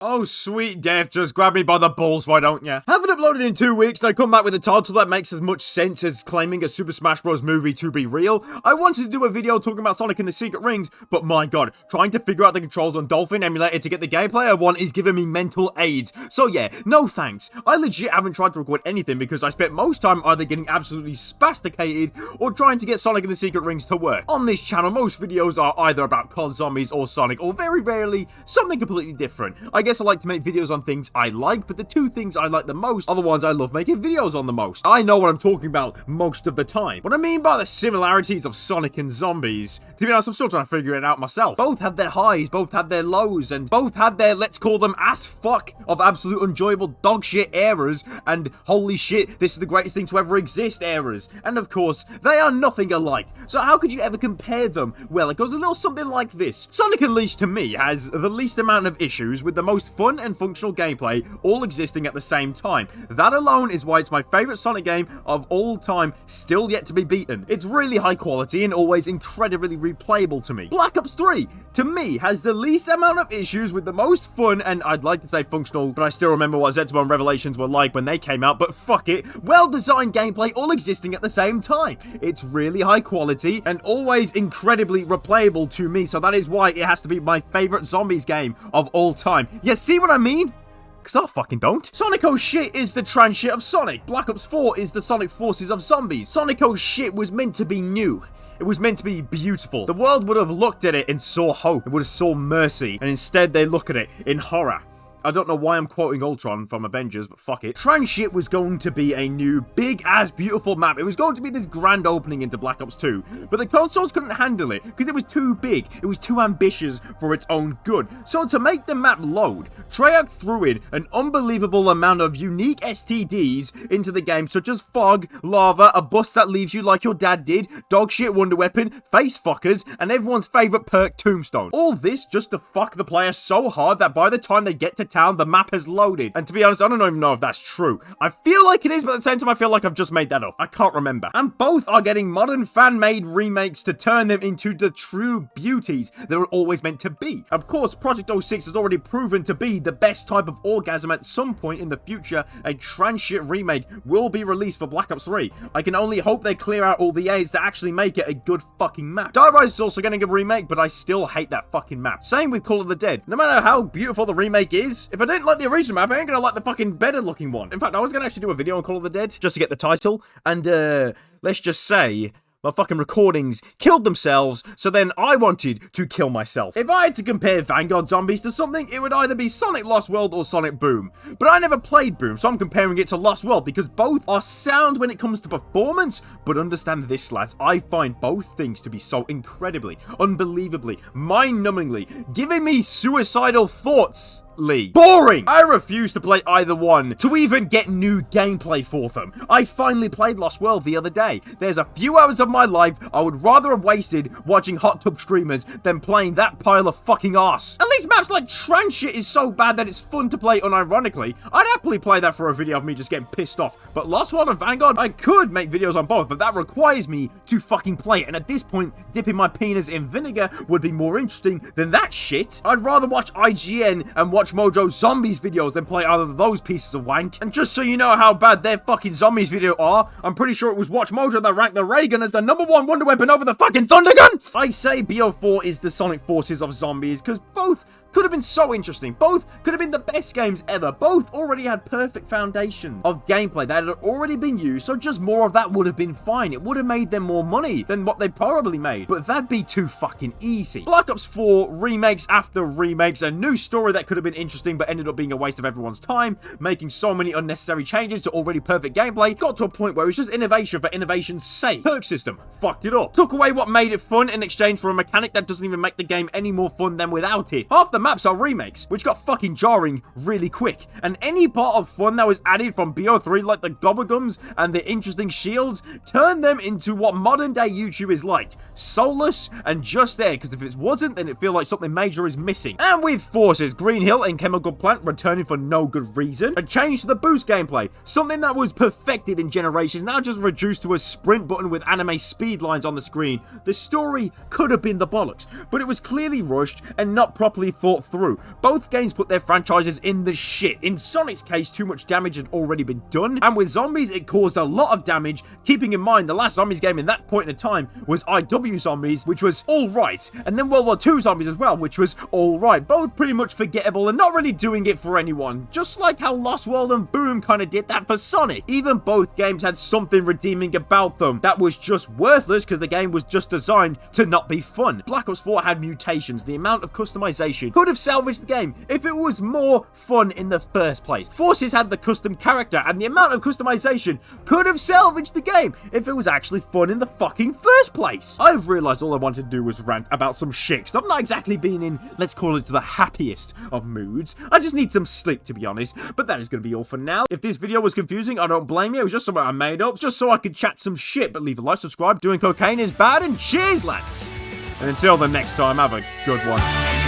Oh, sweet death, just grab me by the balls, why don't ya? Haven't uploaded in 2 weeks, and I come back with a title that makes as much sense as claiming a Super Smash Bros. Movie to be real. I wanted to do a video talking about Sonic and the Secret Rings, but my god, trying to figure out the controls on Dolphin emulator to get the gameplay I want is giving me mental aids. So yeah, no thanks. I legit haven't tried to record anything because I spent most time either getting absolutely spasticated or trying to get Sonic and the Secret Rings to work. On this channel, most videos are either about COD Zombies or Sonic, or very rarely, something completely different. I guess I like to make videos on things I like, but the two things I like the most are the ones I love making videos on the most. I know what I'm talking about most of the time. What I mean by the similarities of Sonic and Zombies, to be honest, I'm still trying to figure it out myself. Both had their highs, both had their lows, and both had their, let's call them ass fuck, of absolute enjoyable dogshit eras, and holy shit, this is the greatest thing to ever exist eras. And of course, they are nothing alike. So how could you ever compare them? Well, it goes a little something like this. Sonic Unleashed to me has the least amount of issues with the most fun and functional gameplay all existing at the same time. That alone is why it's my favourite Sonic game of all time, still yet to be beaten. It's really high quality and always incredibly replayable to me. Black Ops 3, to me, has the least amount of issues with the most fun and I'd like to say functional, but I still remember what Zetsubo and Revelations were like when they came out, but fuck it, well-designed gameplay all existing at the same time. It's really high quality and always incredibly replayable to me, so that is why it has to be my favourite Zombies game of all time. You see what I mean? Cause I fucking don't. Sonic Oh Shit is the trans shit of Sonic. Black Ops 4 is the Sonic Forces of Zombies. Sonic Oh Shit was meant to be new. It was meant to be beautiful. The world would have looked at it and saw hope. It would have saw mercy. And instead they look at it in horror. I don't know why I'm quoting Ultron from Avengers, but fuck it. Trans shit was going to be a new, big-ass, beautiful map. It was going to be this grand opening into Black Ops 2. But the consoles couldn't handle it, because it was too big. It was too ambitious for its own good. So to make the map load, Treyarch threw in an unbelievable amount of unique STDs into the game, such as fog, lava, a bus that leaves you like your dad did, dog shit wonder weapon, face fuckers, and everyone's favourite perk, Tombstone. All this just to fuck the player so hard that by the time they get to town, the map has loaded. And to be honest, I don't even know if that's true. I feel like it is, but at the same time, I feel like I've just made that up. I can't remember. And both are getting modern fan-made remakes to turn them into the true beauties they were always meant to be. Of course, Project 06 has already proven to be the best type of orgasm. At some point in the future, a trans shit remake will be released for Black Ops 3. I can only hope they clear out all the A's to actually make it a good fucking map. Die Rise is also getting a remake, but I still hate that fucking map. Same with Call of the Dead. No matter how beautiful the remake is, if I didn't like the original map, I ain't gonna like the fucking better looking one. In fact, I was gonna actually do a video on Call of the Dead just to get the title, and let's just say my fucking recordings killed themselves, so then I wanted to kill myself. If I had to compare Vanguard Zombies to something, it would either be Sonic Lost World or Sonic Boom. But I never played Boom, so I'm comparing it to Lost World because both are sound when it comes to performance. But understand this, lads, I find both things to be so incredibly, unbelievably, mind-numbingly, giving me suicidal thoughts. Boring! I refuse to play either one, to even get new gameplay for them. I finally played Lost World the other day. There's a few hours of my life I would rather have wasted watching hot tub streamers than playing that pile of fucking arse. At least maps like trans shit is so bad that it's fun to play unironically. I'd happily play that for a video of me just getting pissed off. But Lost World and Vanguard, I could make videos on both, but that requires me to fucking play it. And at this point, dipping my penis in vinegar would be more interesting than that shit. I'd rather watch IGN and watch Mojo Zombies videos than play either of those pieces of wank. And just so you know how bad their fucking Zombies video are, I'm pretty sure it was Watch Mojo that ranked the ray gun as the #1 wonder weapon over the fucking Thunder Gun! I say BO4 is the Sonic Forces of Zombies because both could have been so interesting. Both could have been the best games ever. Both already had perfect foundation of gameplay that had already been used, so just more of that would have been fine. It would have made them more money than what they probably made, but that'd be too fucking easy. Black Ops 4 remakes after remakes, a new story that could have been interesting but ended up being a waste of everyone's time, making so many unnecessary changes to already perfect gameplay, got to a point where it was just innovation for innovation's sake. Perk system, fucked it up. Took away what made it fun in exchange for a mechanic that doesn't even make the game any more fun than without it. Half the maps are remakes, which got fucking jarring really quick. And any part of fun that was added from BO3, like the gobblegums and the interesting shields, turned them into what modern day YouTube is like. Soulless and just there, because if it wasn't, then it feels like something major is missing. And with Forces, Green Hill and Chemical Plant returning for no good reason, a change to the boost gameplay, something that was perfected in Generations, now just reduced to a sprint button with anime speed lines on the screen. The story could have been the bollocks, but it was clearly rushed and not properly thought thought through. Both games put their franchises in the shit. In Sonic's case, too much damage had already been done, and with Zombies, it caused a lot of damage, keeping in mind the last Zombies game in that point in time was IW Zombies, which was alright, and then World War II Zombies as well, which was alright. Both pretty much forgettable and not really doing it for anyone, just like how Lost World and Boom kind of did that for Sonic. Even both games had something redeeming about them that was just worthless because the game was just designed to not be fun. Black Ops 4 had mutations. The amount of customization could have salvaged the game if it was more fun in the first place. Forces had the custom character, and the amount of customization could have salvaged the game if it was actually fun in the fucking first place. I've realized all I wanted to do was rant about some shit, 'cause I've not exactly been in, let's call it, the happiest of moods. I just need some sleep, to be honest, but that is going to be all for now. If this video was confusing, I don't blame you. It was just something I made up, just so I could chat some shit, but leave a like, subscribe. Doing cocaine is bad, and cheers, lads! And until the next time, have a good one.